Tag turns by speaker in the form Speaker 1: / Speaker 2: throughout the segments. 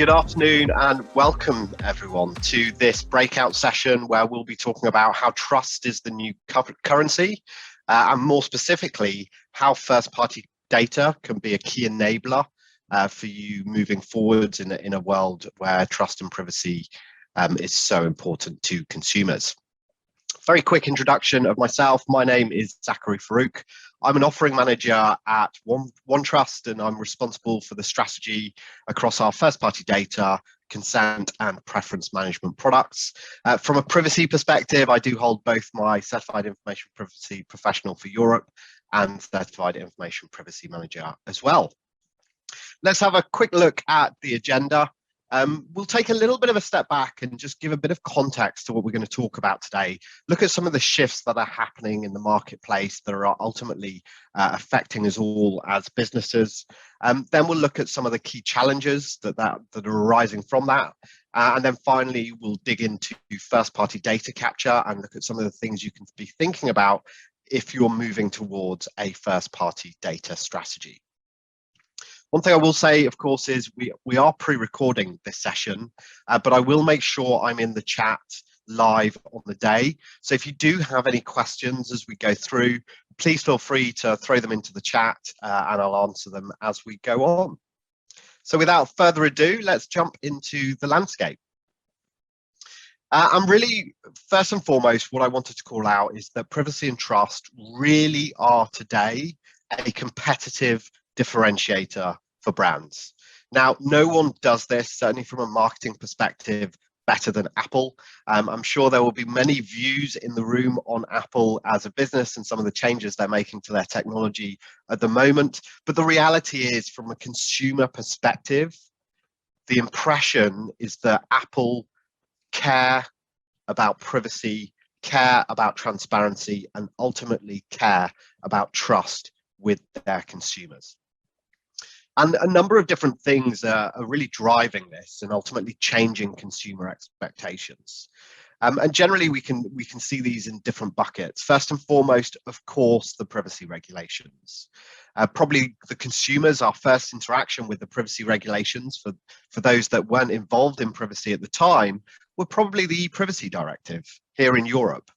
Speaker 1: Good afternoon and welcome everyone to this breakout session where we'll be talking about how trust is the new currency and more specifically how first-party data can be a key enabler for you moving forwards in a world where trust and privacy is so important to consumers. Very quick introduction of myself. My name is Zachary Faruque. I'm an offering manager at OneTrust, and I'm responsible for the strategy across our first-party data, consent, and preference management products. From a privacy perspective, I do hold both my Certified Information Privacy Professional for Europe and Certified Information Privacy Manager as well. Let's have a quick look at the agenda. We'll take a little bit of a step back and just give a bit of context to what we're going to talk about today. Look at some of the shifts that are happening in the marketplace that are ultimately affecting us all as businesses. Then we'll look at some of the key challenges that are arising from that. And then finally, we'll dig into first-party data capture and look at some of the things you can be thinking about if you're moving towards a first-party data strategy. One thing I will say, of course, is we are pre-recording this session, but I will make sure I'm in the chat live on the day. So if you do have any questions as we go through, please feel free to throw them into the chat and I'll answer them as we go on. So without further ado, let's jump into the landscape. And really, first and foremost, what I wanted to call out is that privacy and trust really are today a competitive differentiator for brands. Now, no one does this, certainly from a marketing perspective, better than Apple. I'm sure there will be many views in the room on Apple as a business and some of the changes they're making to their technology at the moment. But the reality is, from a consumer perspective, the impression is that Apple care about privacy, care about transparency, and ultimately care about trust with their consumers. And a number of different things are really driving this and ultimately changing consumer expectations. And generally, we can see these in different buckets. First and foremost, of course, the privacy regulations. Probably the consumers, our first interaction with the privacy regulations for those that weren't involved in privacy at the time, were probably the e-privacy directive here in Europe.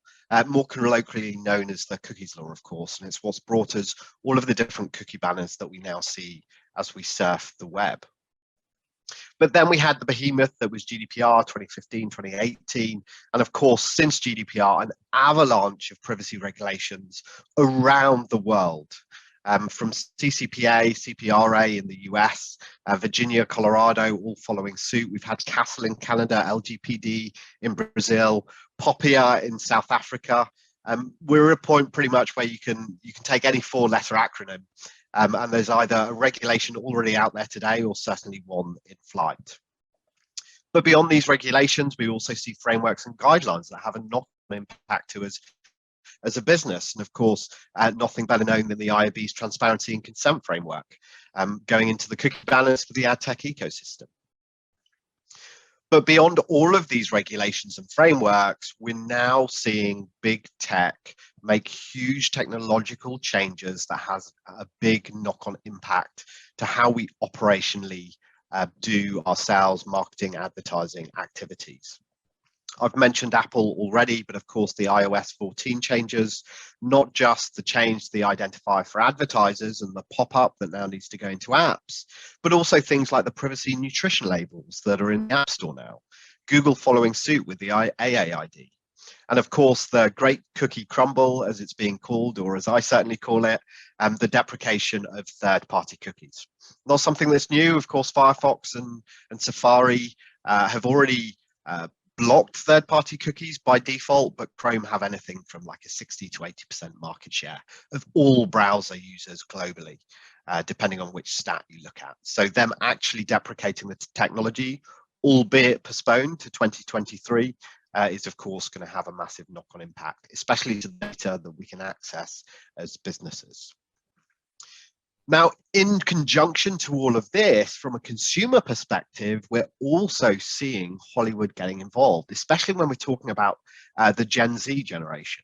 Speaker 1: More colloquially known as the cookies law, of course, and it's what's brought us all of the different cookie banners that we now see as we surf the web. But then we had the behemoth that was GDPR 2015, 2018, and of course, since GDPR, an avalanche of privacy regulations around the world. From CCPA, CPRA in the US, Virginia, Colorado, all following suit. We've had CASL in Canada, LGPD in Brazil, POPIA in South Africa. We're at a point pretty much where you can take any four-letter acronym, and there's either a regulation already out there today or certainly one in flight. But beyond these regulations, we also see frameworks and guidelines that have a knock-on impact to us as a business. And of course, nothing better known than the IAB's transparency and consent framework, going into the cookie banners for the ad tech ecosystem. But beyond all of these regulations and frameworks, we're now seeing big tech make huge technological changes that has a big knock-on impact to how we operationally do our sales, marketing, advertising activities. I've mentioned Apple already, but of course the iOS 14 changes, not just the change to the identifier for advertisers and the pop-up that now needs to go into apps, but also things like the privacy nutrition labels that are in the App Store now, Google following suit with the AAID, and of course the great cookie crumble, as it's being called, or as I certainly call it, the deprecation of third-party cookies. Not something that's new. Of course, Firefox and Safari have already blocked third-party cookies by default, but Chrome have anything from like a 60 to 80% market share of all browser users globally, depending on which stat you look at. So them actually deprecating the technology, albeit postponed to 2023, is of course going to have a massive knock-on impact, especially to the data that we can access as businesses. Now, in conjunction to all of this, from a consumer perspective, we're also seeing Hollywood getting involved, especially when we're talking about the Gen Z generation.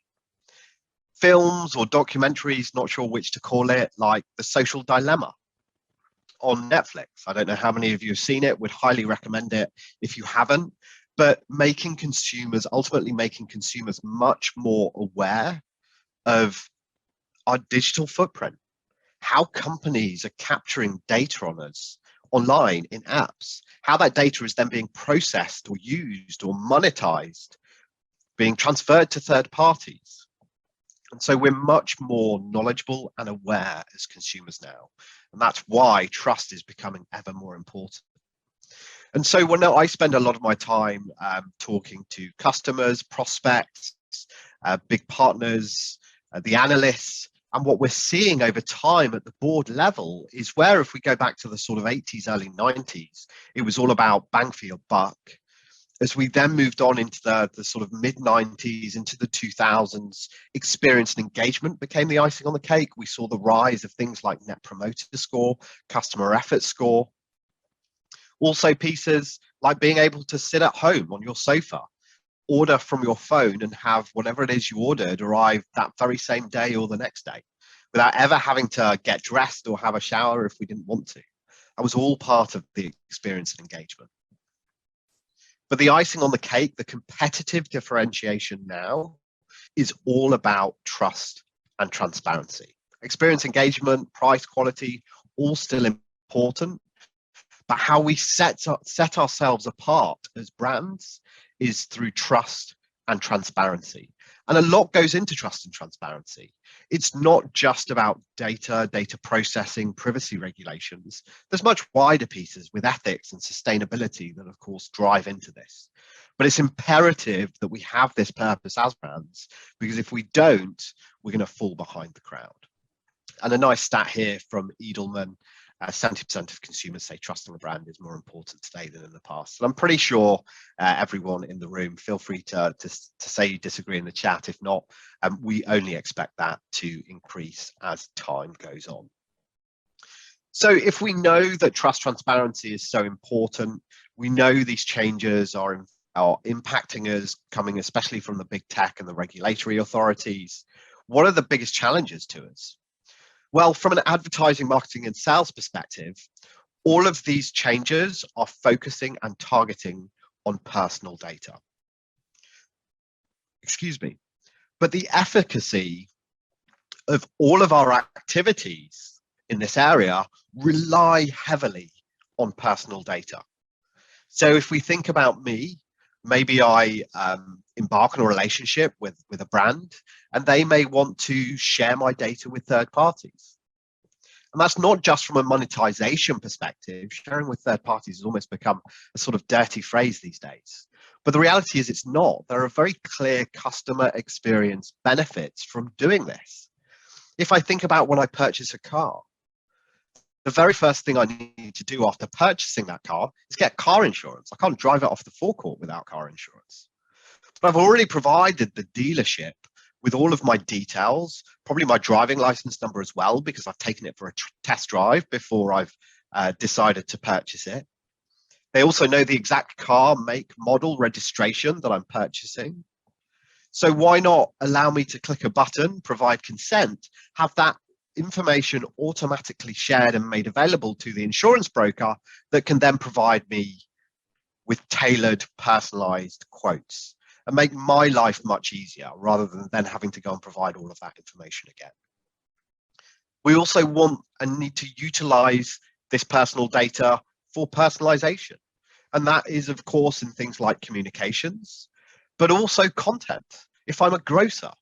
Speaker 1: Films or documentaries, not sure which to call it, like The Social Dilemma, on Netflix. I don't know how many of you have seen it. Would highly recommend it if you haven't. But ultimately making consumers much more aware of our digital footprint, how companies are capturing data on us online in apps, how that data is then being processed or used or monetized, being transferred to third parties. And so we're much more knowledgeable and aware as consumers now. And that's why trust is becoming ever more important. And so when I spend a lot of my time talking to customers, prospects, big partners, the analysts, and what we're seeing over time at the board level is where, if we go back to the sort of 80s, early 90s, it was all about bang for your buck. As we then moved on into the sort of mid 90s, into the 2000s, experience and engagement became the icing on the cake. We saw the rise of things like Net Promoter Score, Customer Effort Score. Also pieces like being able to sit at home on your sofa, order from your phone and have whatever it is you ordered arrive that very same day or the next day without ever having to get dressed or have a shower if we didn't want to. That was all part of the experience and engagement. But the icing on the cake, the competitive differentiation now, is all about trust and transparency. Experience, engagement, price, quality, all still important. But how we set ourselves apart as brands is through trust and transparency. And a lot goes into trust and transparency. It's not just about data processing, privacy regulations. There's much wider pieces with ethics and sustainability that, of course, drive into this. But it's imperative that we have this purpose as brands, because if we don't, we're going to fall behind the crowd. And a nice stat here from Edelman, 70% of consumers say trusting a brand is more important today than in the past. And I'm pretty sure everyone in the room, feel free to say you disagree in the chat. If not, we only expect that to increase as time goes on. So if we know that trust transparency is so important, we know these changes are impacting us, coming especially from the big tech and the regulatory authorities. What are the biggest challenges to us? Well, from an advertising, marketing, and sales perspective, all of these changes are focusing and targeting on personal data. Excuse me. But the efficacy of all of our activities in this area rely heavily on personal data. So if we think about me, maybe I embark on a relationship with a brand, and they may want to share my data with third parties. And that's not just from a monetization perspective. Sharing with third parties has almost become a sort of dirty phrase these days. But the reality is it's not. There are very clear customer experience benefits from doing this. If I think about when I purchase a car, the very first thing I need to do after purchasing that car is get car insurance. I can't drive it off the forecourt without car insurance. But I've already provided the dealership with all of my details, probably my driving license number as well, because I've taken it for a test drive before I've decided to purchase it. They also know the exact car, make, model, registration that I'm purchasing. So why not allow me to click a button, provide consent, have that information automatically shared and made available to the insurance broker that can then provide me with tailored, personalized quotes and make my life much easier rather than then having to go and provide all of that information again. We also want and need to utilize this personal data for personalization. And that is, of course, in things like communications, but also content. If I'm a grocer,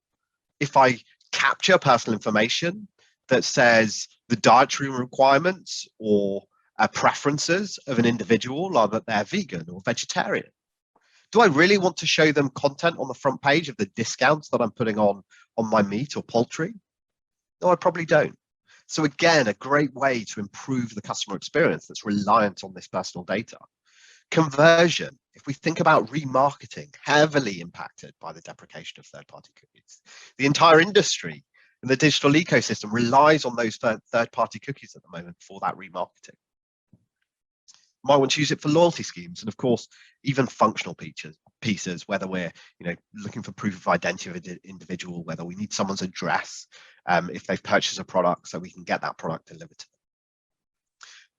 Speaker 1: if I capture personal information that says the dietary requirements or preferences of an individual are that they're vegan or vegetarian, do I really want to show them content on the front page of the discounts that I'm putting on my meat or poultry? No, I probably don't. So again, a great way to improve the customer experience that's reliant on this personal data. Conversion, if we think about remarketing, heavily impacted by the deprecation of third-party cookies. The entire industry and the digital ecosystem relies on those third-party cookies at the moment for that remarketing. Might want to use it for loyalty schemes, and of course, even functional pieces, whether we're looking for proof of identity of an individual, whether we need someone's address if they've purchased a product so we can get that product delivered to them.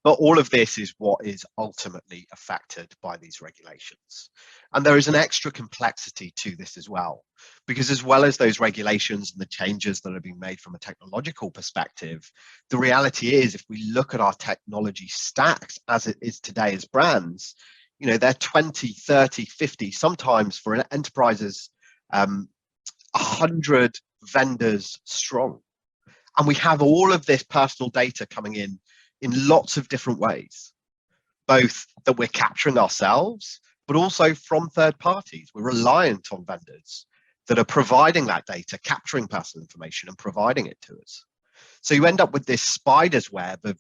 Speaker 1: But all of this is what is ultimately affected by these regulations. And there is an extra complexity to this as well, because as well as those regulations and the changes that are being made from a technological perspective, the reality is if we look at our technology stacks as it is today as brands, you know, they're 20, 30, 50, sometimes for an enterprises, 100 vendors strong. And we have all of this personal data coming in lots of different ways, both that we're capturing ourselves, but also from third parties. We're reliant on vendors that are providing that data, capturing personal information and providing it to us. So you end up with this spider's web of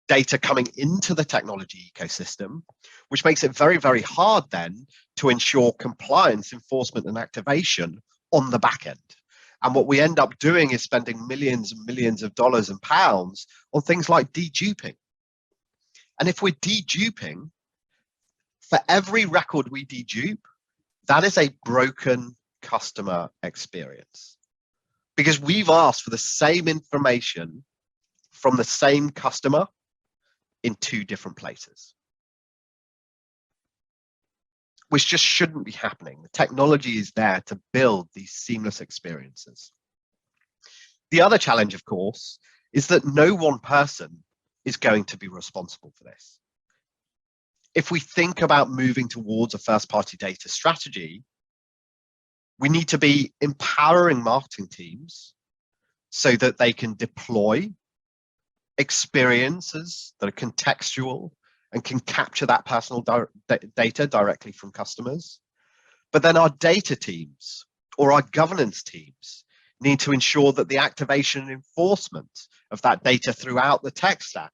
Speaker 1: data coming into the technology ecosystem, which makes it very, very hard then to ensure compliance, enforcement and activation on the back end. And what we end up doing is spending millions and millions of dollars and pounds on things like deduping. And if we're deduping, for every record we dedupe, that is a broken customer experience. Because we've asked for the same information from the same customer in 2 different places, which just shouldn't be happening. The technology is there to build these seamless experiences. The other challenge, of course, is that no one person is going to be responsible for this. If we think about moving towards a first-party data strategy, we need to be empowering marketing teams so that they can deploy experiences that are contextual and can capture that personal data directly from customers. But then our data teams or our governance teams need to ensure that the activation and enforcement of that data throughout the tech stack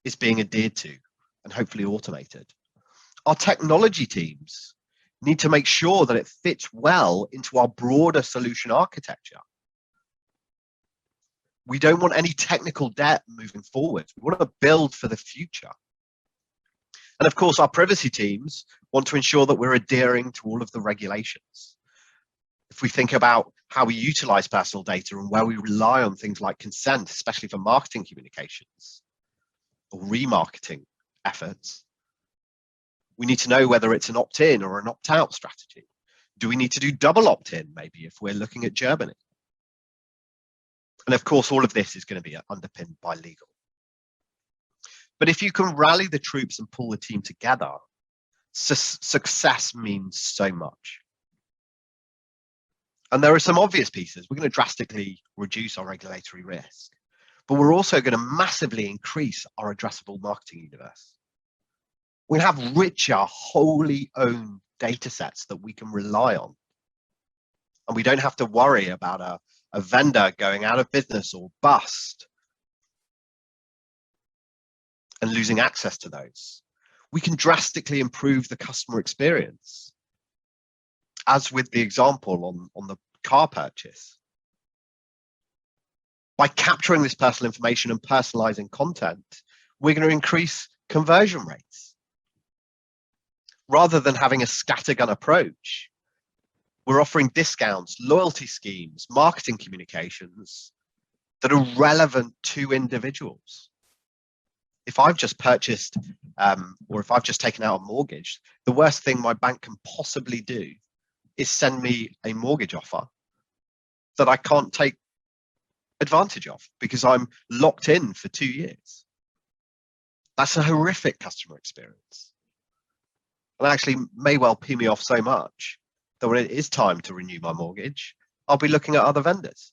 Speaker 1: is being adhered to and hopefully automated. Our technology teams need to make sure that it fits well into our broader solution architecture. We don't want any technical debt moving forward. We want to build for the future. And of course, our privacy teams want to ensure that we're adhering to all of the regulations. If we think about how we utilize personal data and where we rely on things like consent, especially for marketing communications or remarketing efforts, we need to know whether it's an opt-in or an opt-out strategy. Do we need to do double opt-in, maybe, if we're looking at Germany? And of course, all of this is going to be underpinned by legal. But if you can rally the troops and pull the team together, success means so much. And there are some obvious pieces. We're going to drastically reduce our regulatory risk, but we're also going to massively increase our addressable marketing universe. We have richer, wholly owned data sets that we can rely on. And we don't have to worry about a vendor going out of business or bust and losing access to those. We can drastically improve the customer experience, as with the example on the car purchase. By capturing this personal information and personalizing content, we're going to increase conversion rates. Rather than having a scattergun approach, we're offering discounts, loyalty schemes, marketing communications that are relevant to individuals. If I've just purchased or if I've just taken out a mortgage, the worst thing my bank can possibly do is send me a mortgage offer that I can't take advantage of because I'm locked in for 2 years. That's a horrific customer experience. And actually may well pee me off so much that when it is time to renew my mortgage, I'll be looking at other vendors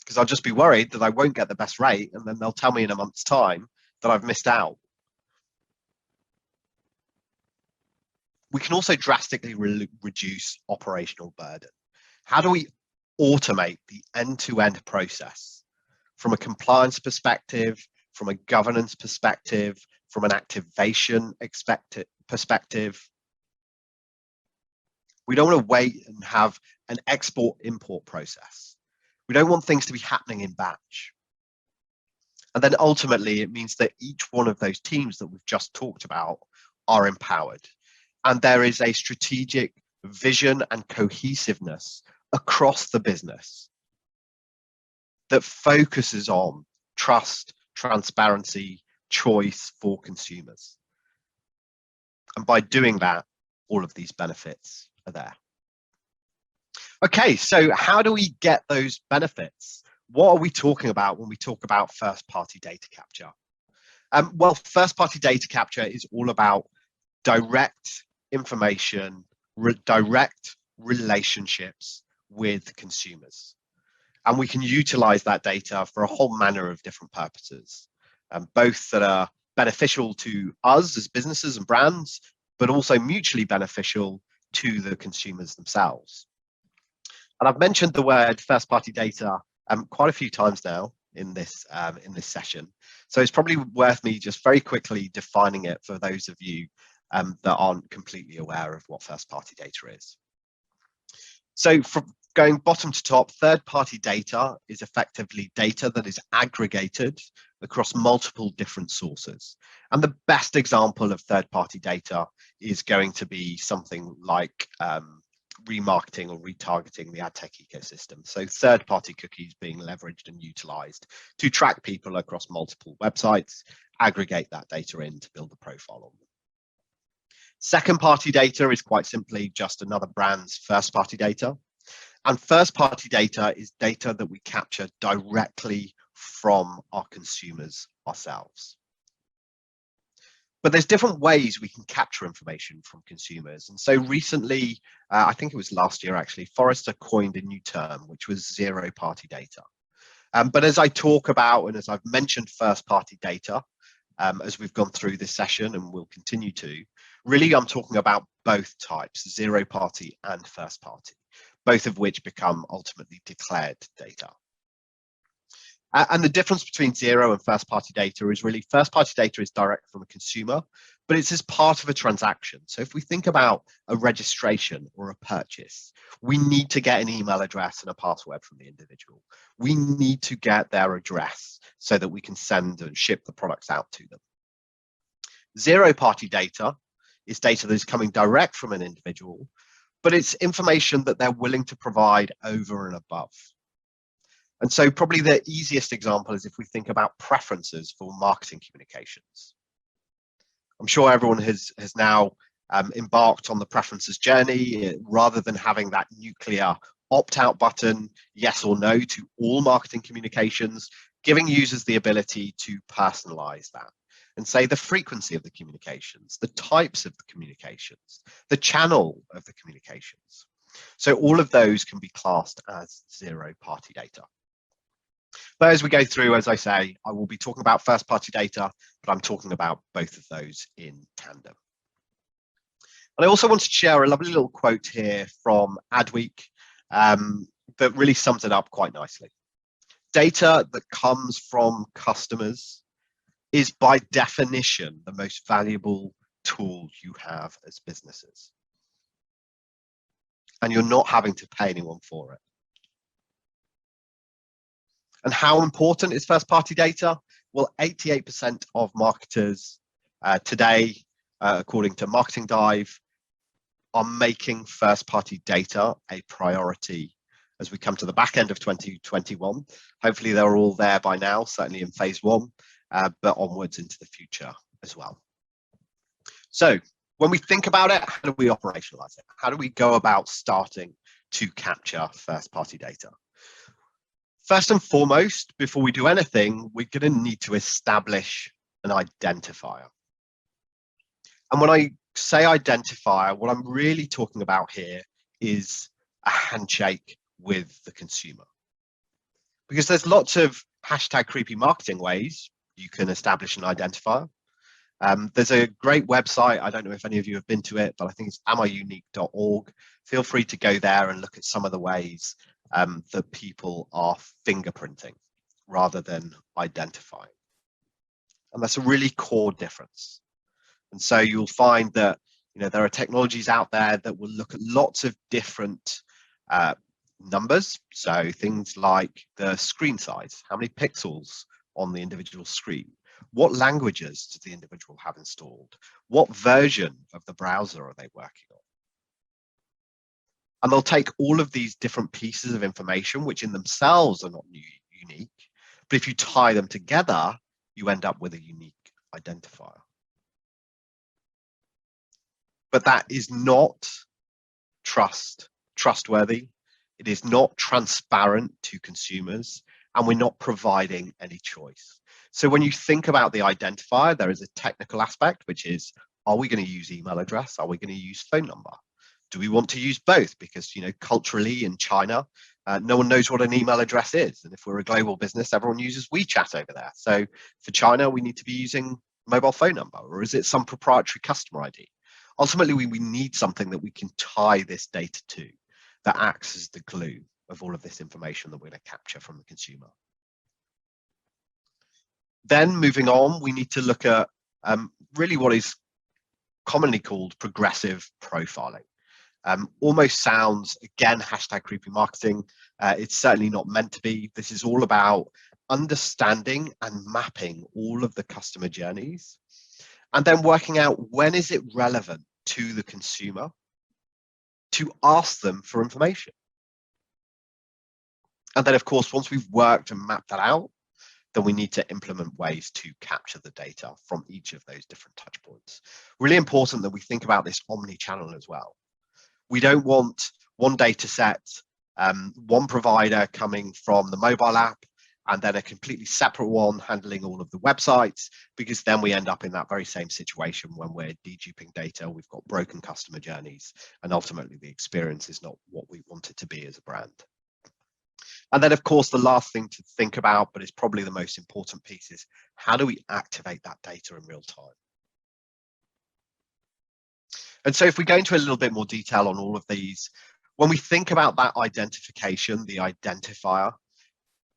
Speaker 1: because I'll just be worried that I won't get the best rate, and then they'll tell me in a month's time that I've missed out. We can also drastically reduce operational burden. How do we automate the end-to-end process from a compliance perspective, from a governance perspective, from an activation perspective? We don't want to wait and have an export-import process. We don't want things to be happening in batch. And then ultimately, it means that each one of those teams that we've just talked about are empowered. And there is a strategic vision and cohesiveness across the business that focuses on trust, transparency, choice for consumers. And by doing that, all of these benefits are there. Okay, so how do we get those benefits? What are we talking about when we talk about first-party data capture? Well, first-party data capture is all about direct information, direct relationships with consumers. And we can utilize that data for a whole manner of different purposes, both that are beneficial to us as businesses and brands, but also mutually beneficial to the consumers themselves. And I've mentioned the word first-party data quite a few times now in this session. So it's probably worth me just very quickly defining it for those of you that aren't completely aware of what first-party data is. So from going bottom to top, third-party data is effectively data that is aggregated across multiple different sources. And the best example of third-party data is going to be something like remarketing or retargeting the ad tech ecosystem. So third-party cookies being leveraged and utilized to track people across multiple websites, aggregate that data in to build a profile on them. Second-party data is quite simply just another brand's first-party data. And first-party data is data that we capture directly from our consumers ourselves. But there's different ways we can capture information from consumers. And so recently, I think it was last year actually, Forrester coined a new term, which was zero-party data. But as I talk about, and as I've mentioned first-party data, as we've gone through this session and will continue to, really I'm talking about both types, zero-party and first-party, both of which become ultimately declared data. And the difference between zero and first-party data is really first-party data is direct from a consumer, but it's as part of a transaction. So if we think about a registration or a purchase, we need to get an email address and a password from the individual. We need to get their address so that we can send and ship the products out to them. Zero-party data is data that is coming direct from an individual, but it's information that they're willing to provide over and above. And so probably the easiest example is if we think about preferences for marketing communications. I'm sure everyone has now embarked on the preferences journey rather than having that nuclear opt-out button, yes or no to all marketing communications, giving users the ability to personalize that and say the frequency of the communications, the types of the communications, the channel of the communications. So all of those can be classed as zero-party data. But as we go through, as I say, I will be talking about first-party data, but I'm talking about both of those in tandem. And I also wanted to share a lovely little quote here from Adweek that really sums it up quite nicely. Data that comes from customers is by definition the most valuable tool you have as businesses. And you're not having to pay anyone for it. And how important is first-party data? Well, 88% of marketers today, according to Marketing Dive, are making first-party data a priority as we come to the back end of 2021. Hopefully they're all there by now, certainly in phase one, but onwards into the future as well. So when we think about it, how do we operationalize it? How do we go about starting to capture first-party data? First and foremost, before we do anything, we're going to need to establish an identifier. And when I say identifier, what I'm really talking about here is a handshake with the consumer. Because there's lots of hashtag creepy marketing ways you can establish an identifier. There's a great website, I don't know if any of you have been to it, but I think it's amiunique.org. Feel free to go there and look at some of the ways that people are fingerprinting rather than identifying. And that's a really core difference. And so you'll find that there are technologies out there that will look at lots of different numbers. So things like the screen size, how many pixels on the individual screen, what languages does the individual have installed, what version of the browser are they working on. And they'll take all of these different pieces of information, which in themselves are not unique, but if you tie them together, you end up with a unique identifier. But that is not trustworthy. It is not transparent to consumers, and we're not providing any choice. So when you think about the identifier, there is a technical aspect, which is, are we going to use email address? Are we going to use phone number? Do we want to use both? Because, you know, culturally in China, no one knows what an email address is. And if we're a global business, everyone uses WeChat over there. So for China, we need to be using mobile phone number, or is it some proprietary customer ID? Ultimately, we need something that we can tie this data to, that acts as the glue of all of this information that we're going to capture from the consumer. Then moving on, we need to look at really what is commonly called progressive profiling. Almost sounds, again, hashtag creepy marketing. It's certainly not meant to be. This is all about understanding and mapping all of the customer journeys, and then working out when is it relevant to the consumer to ask them for information. And then, of course, once we've worked and mapped that out, then we need to implement ways to capture the data from each of those different touch points. Really important that we think about this omni-channel as well. We don't want one data set, one provider coming from the mobile app, and then a completely separate one handling all of the websites, because then we end up in that very same situation when we're deduping data, we've got broken customer journeys, and ultimately the experience is not what we want it to be as a brand. And then, of course, the last thing to think about, but it's probably the most important piece, is how do we activate that data in real time? And so if we go into a little bit more detail on all of these, when we think about that identification, the identifier,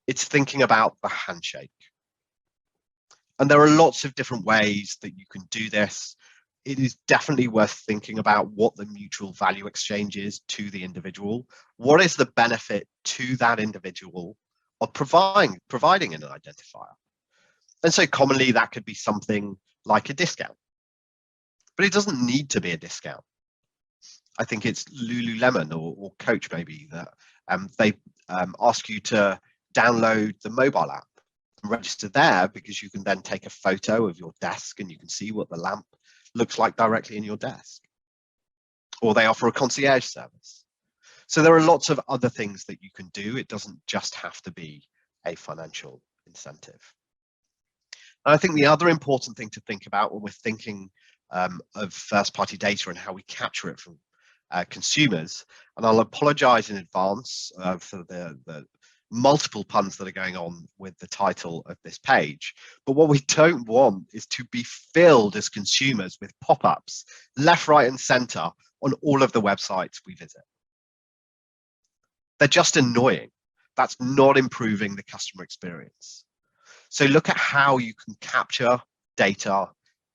Speaker 1: it's thinking about the handshake. And there are lots of different ways that you can do this. It is definitely worth thinking about what the mutual value exchange is to the individual. What is the benefit to that individual of providing an identifier? And so commonly that could be something like a discount, but it doesn't need to be a discount. I think it's Lululemon or Coach maybe that they ask you to download the mobile app and register there, because you can then take a photo of your desk and you can see what the lamp looks like directly in your desk. Or they offer a concierge service. So there are lots of other things that you can do. It doesn't just have to be a financial incentive. And I think the other important thing to think about when we're thinking of first-party data and how we capture it from consumers, and I'll apologize in advance for the multiple puns that are going on with the title of this page, but what we don't want is to be filled as consumers with pop-ups left, right, and center on all of the websites we visit. They're just annoying. That's not improving the customer experience. So look at how you can capture data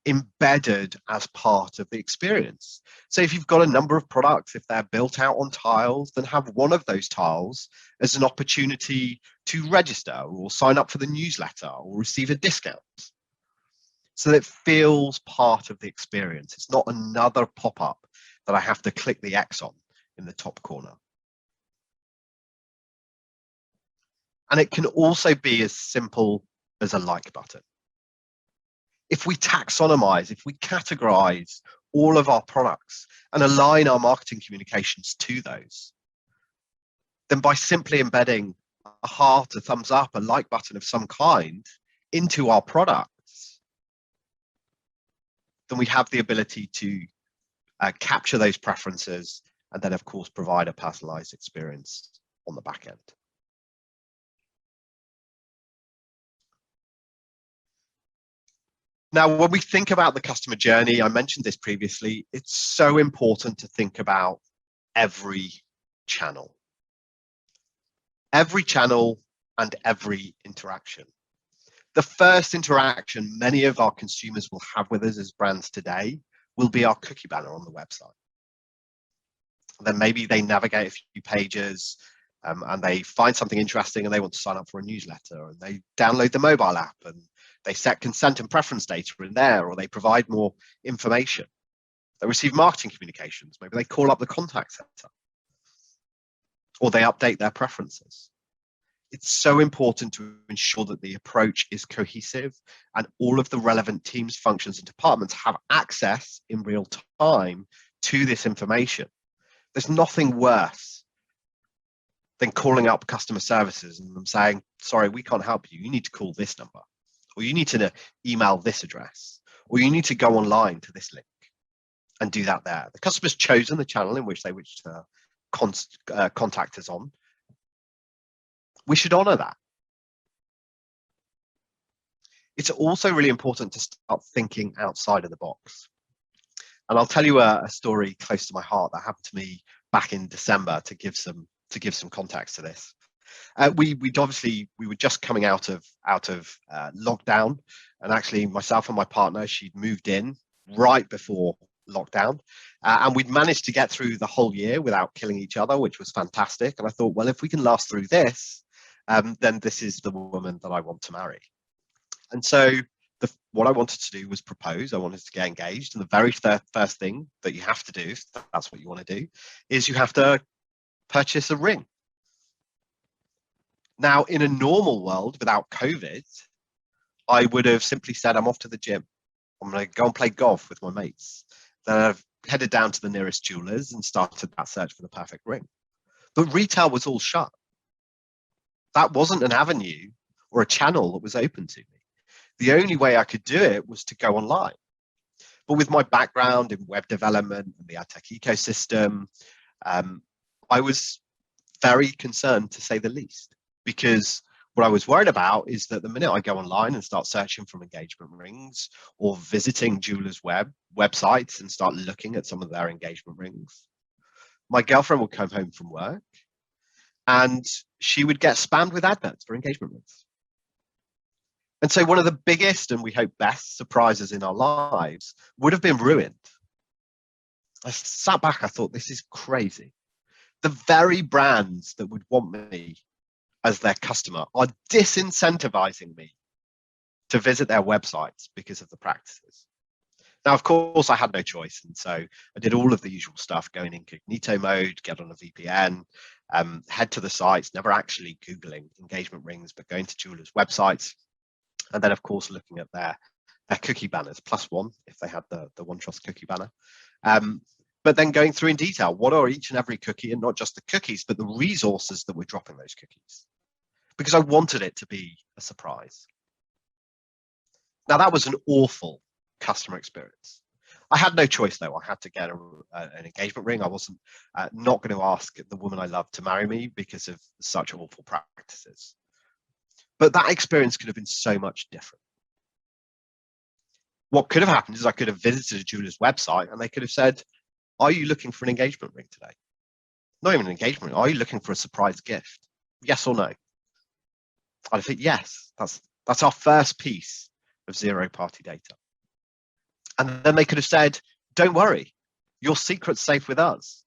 Speaker 1: embedded as part of the experience. So if you've got a number of products, if they're built out on tiles, then have one of those tiles as an opportunity to register or sign up for the newsletter or receive a discount. So that it feels part of the experience. It's not another pop-up that I have to click the X on in the top corner. And it can also be as simple as a like button. If we taxonomize, if we categorize all of our products and align our marketing communications to those, then by simply embedding a heart, a thumbs up, a like button of some kind into our products, then we have the ability to capture those preferences and then, of course, provide a personalized experience on the back end. Now, when we think about the customer journey, I mentioned this previously, it's so important to think about every channel. Every channel and every interaction. The first interaction many of our consumers will have with us as brands today will be our cookie banner on the website. Then maybe they navigate a few pages and they find something interesting and they want to sign up for a newsletter, and they download the mobile app and they set consent and preference data in there, or they provide more information. They receive marketing communications. Maybe they call up the contact center, or they update their preferences. It's so important to ensure that the approach is cohesive and all of the relevant teams, functions, and departments have access in real time to this information. There's nothing worse than calling up customer services and them saying, sorry, we can't help you. You need to call this number, or you need to email this address, or you need to go online to this link and do that there. The customer's chosen the channel in which they wish to contact us on. We should honor that. It's also really important to start thinking outside of the box. And I'll tell you a story close to my heart that happened to me back in December to give some context to this. We were just coming out of lockdown, and actually myself and my partner, she'd moved in right before lockdown, and we'd managed to get through the whole year without killing each other, which was fantastic. And I thought, well, if we can last through this, then this is the woman that I want to marry. And so what I wanted to do was propose. I wanted to get engaged, and the very first thing that you have to do, if that's what you want to do, is you have to purchase a ring. Now, in a normal world without COVID, I would have simply said, I'm off to the gym. I'm going to go and play golf with my mates. Then I've headed down to the nearest jewelers and started that search for the perfect ring. But retail was all shut. That wasn't an avenue or a channel that was open to me. The only way I could do it was to go online. But with my background in web development and the ad tech ecosystem, I was very concerned, to say the least, because what I was worried about is that the minute I go online and start searching for engagement rings or visiting jewelers' websites and start looking at some of their engagement rings, my girlfriend would come home from work and she would get spammed with adverts for engagement rings. And so one of the biggest and we hope best surprises in our lives would have been ruined. I sat back, I thought, this is crazy. The very brands that would want me as their customer are disincentivizing me to visit their websites because of the practices. Now, of course, I had no choice. And so I did all of the usual stuff, go in incognito mode, get on a VPN, head to the sites, never actually Googling engagement rings, but going to jewelers' websites. And then, of course, looking at their cookie banners, +1 if they had the OneTrust cookie banner. But then going through in detail, what are each and every cookie, and not just the cookies, but the resources that we're dropping those cookies, because I wanted it to be a surprise. Now, that was an awful customer experience. I had no choice, though. I had to get an engagement ring. I wasn't not going to ask the woman I love to marry me because of such awful practices. But that experience could have been so much different. What could have happened is I could have visited a jeweler's website and they could have said, are you looking for an engagement ring today? Not even an engagement ring. Are you looking for a surprise gift? Yes or no? I'd think yes. That's our first piece of zero-party data. And then they could have said, don't worry, your secret's safe with us.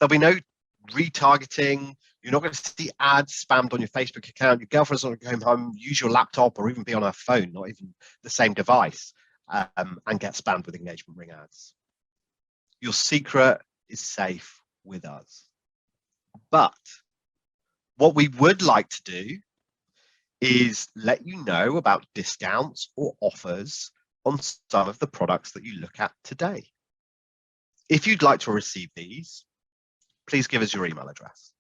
Speaker 1: There'll be no retargeting. You're not going to see ads spammed on your Facebook account. Your girlfriend's not going to come home, use your laptop, or even be on her phone, not even the same device, and get spammed with engagement ring ads. Your secret is safe with us. But what we would like to do is let you know about discounts or offers on some of the products that you look at today. If you'd like to receive these, please give us your email address.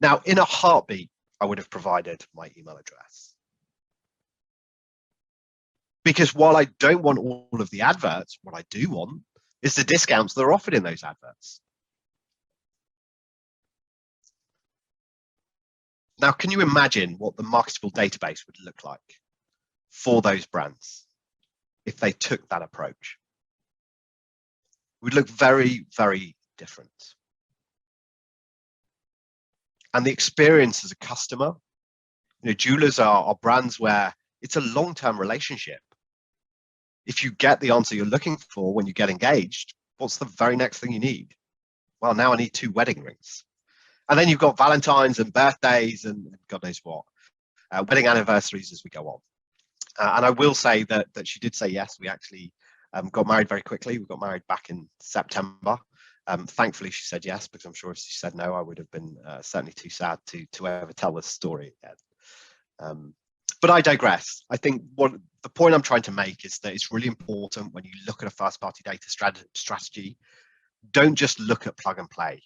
Speaker 1: Now, in a heartbeat, I would have provided my email address. Because while I don't want all of the adverts, what I do want is the discounts that are offered in those adverts. Now, can you imagine what the marketable database would look like for those brands if they took that approach? It would look very, very different. And the experience as a customer, jewelers are brands where it's a long-term relationship. If you get the answer you're looking for when you get engaged, what's the very next thing you need? Well, now I need 2 wedding rings. And then you've got Valentine's and birthdays and God knows what, wedding anniversaries as we go on. And I will say that she did say yes. We actually got married very quickly. We got married back in September. Thankfully, she said yes, because I'm sure if she said no, I would have been certainly too sad to ever tell this story again. But I digress. I think the point I'm trying to make is that it's really important when you look at a first-party data strategy, don't just look at plug and play.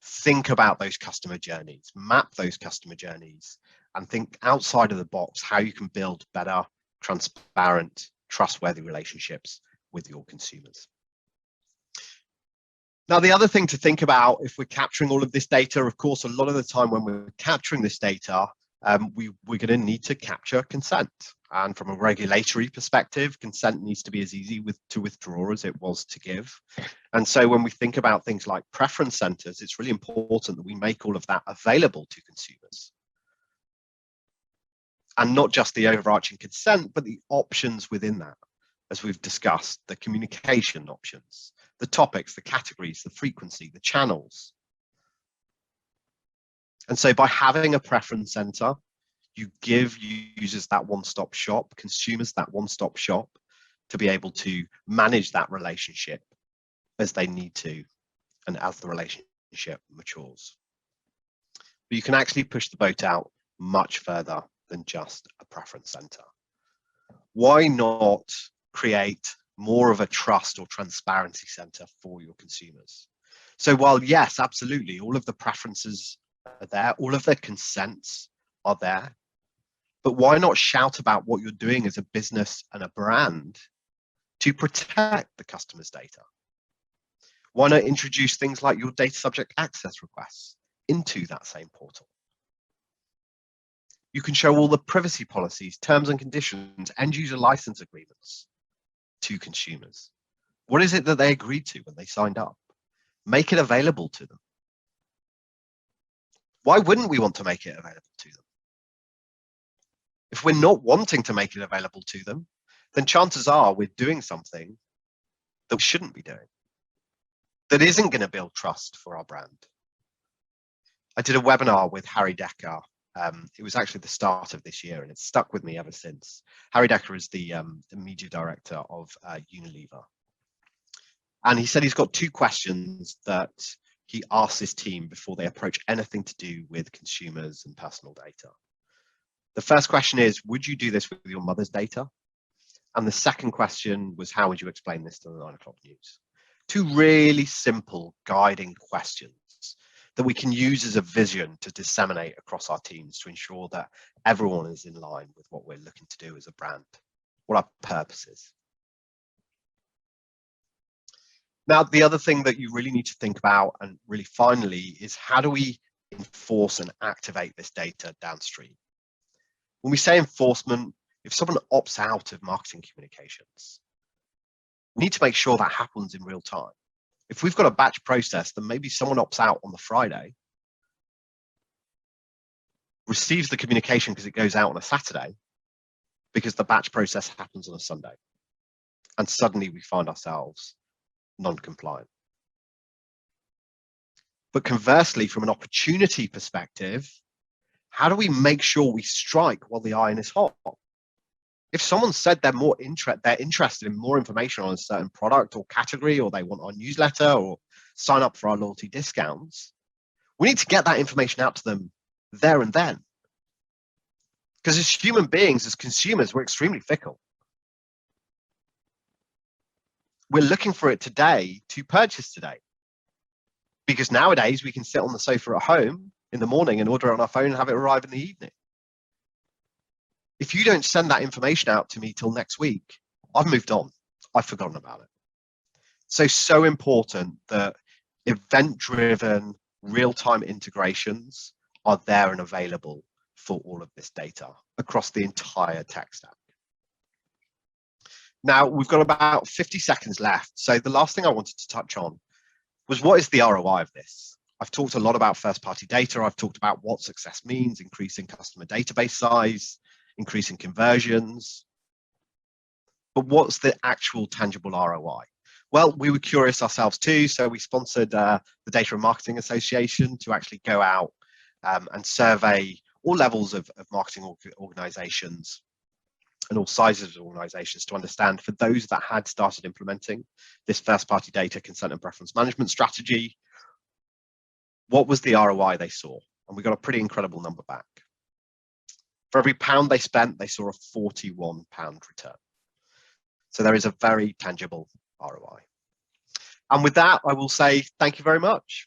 Speaker 1: Think about those customer journeys, map those customer journeys, and think outside of the box how you can build better, transparent, trustworthy relationships with your consumers. Now, the other thing to think about if we're capturing all of this data, of course, a lot of the time when we're capturing this data, we're going to need to capture consent. And from a regulatory perspective, consent needs to be as easy to withdraw as it was to give. And so when we think about things like preference centers, it's really important that we make all of that available to consumers. And not just the overarching consent, but the options within that, as we've discussed, the communication options, the topics, the categories, the frequency, the channels. And so by having a preference center, you give users that one-stop shop, consumers that one-stop shop to be able to manage that relationship as they need to and as the relationship matures. But you can actually push the boat out much further than just a preference center. Why not create more of a trust or transparency center for your consumers? So while yes, absolutely, all of the preferences are there, all of their consents are there, but why not shout about what you're doing as a business and a brand to protect the customer's data? Why not introduce things like your data subject access requests into that same portal? You can show all the privacy policies, terms and conditions, end user license agreements to consumers. What is it that they agreed to when they signed up? Make it available to them. Why wouldn't we want to make it available to them? If we're not wanting to make it available to them, then chances are we're doing something that we shouldn't be doing, that isn't going to build trust for our brand. I did a webinar with Harry Decker. It was actually the start of this year, and it's stuck with me ever since. Harry Decker is the media director of Unilever. And he said he's got two questions that he asks his team before they approach anything to do with consumers and personal data. The first question is, would you do this with your mother's data? And the second question was, how would you explain this to the 9 o'clock news? Two really simple guiding questions that we can use as a vision to disseminate across our teams to ensure that everyone is in line with what we're looking to do as a brand, what our purpose is. Now, the other thing that you really need to think about, and really finally, is how do we enforce and activate this data downstream? When we say enforcement, if someone opts out of marketing communications, we need to make sure that happens in real time. If we've got a batch process, then maybe someone opts out on the Friday, receives the communication because it goes out on a Saturday, because the batch process happens on a Sunday. And suddenly we find ourselves non-compliant. But conversely, from an opportunity perspective, how do we make sure we strike while the iron is hot? If someone said they're interested in more information on a certain product or category, or they want our newsletter or sign up for our loyalty discounts, we need to get that information out to them there and then. Because as human beings, as consumers, we're extremely fickle. We're looking for it today to purchase today. Because nowadays we can sit on the sofa at home in the morning and order it on our phone and have it arrive in the evening. If you don't send that information out to me till next week, I've moved on. I've forgotten about it. So important that event-driven, real-time integrations are there and available for all of this data across the entire tech stack. Now, we've got about 50 seconds left. So the last thing I wanted to touch on was, what is the ROI of this? I've talked a lot about first-party data. I've talked about what success means, increasing customer database size, increasing conversions. But what's the actual tangible ROI? Well, we were curious ourselves too, so we sponsored the Data and Marketing Association to actually go out and survey all levels of marketing organizations and all sizes of organizations to understand, for those that had started implementing this first-party data consent and preference management strategy, what was the ROI they saw? And we got a pretty incredible number back. For every pound they spent, they saw a £41 return. So there is a very tangible ROI. And with that, I will say thank you very much.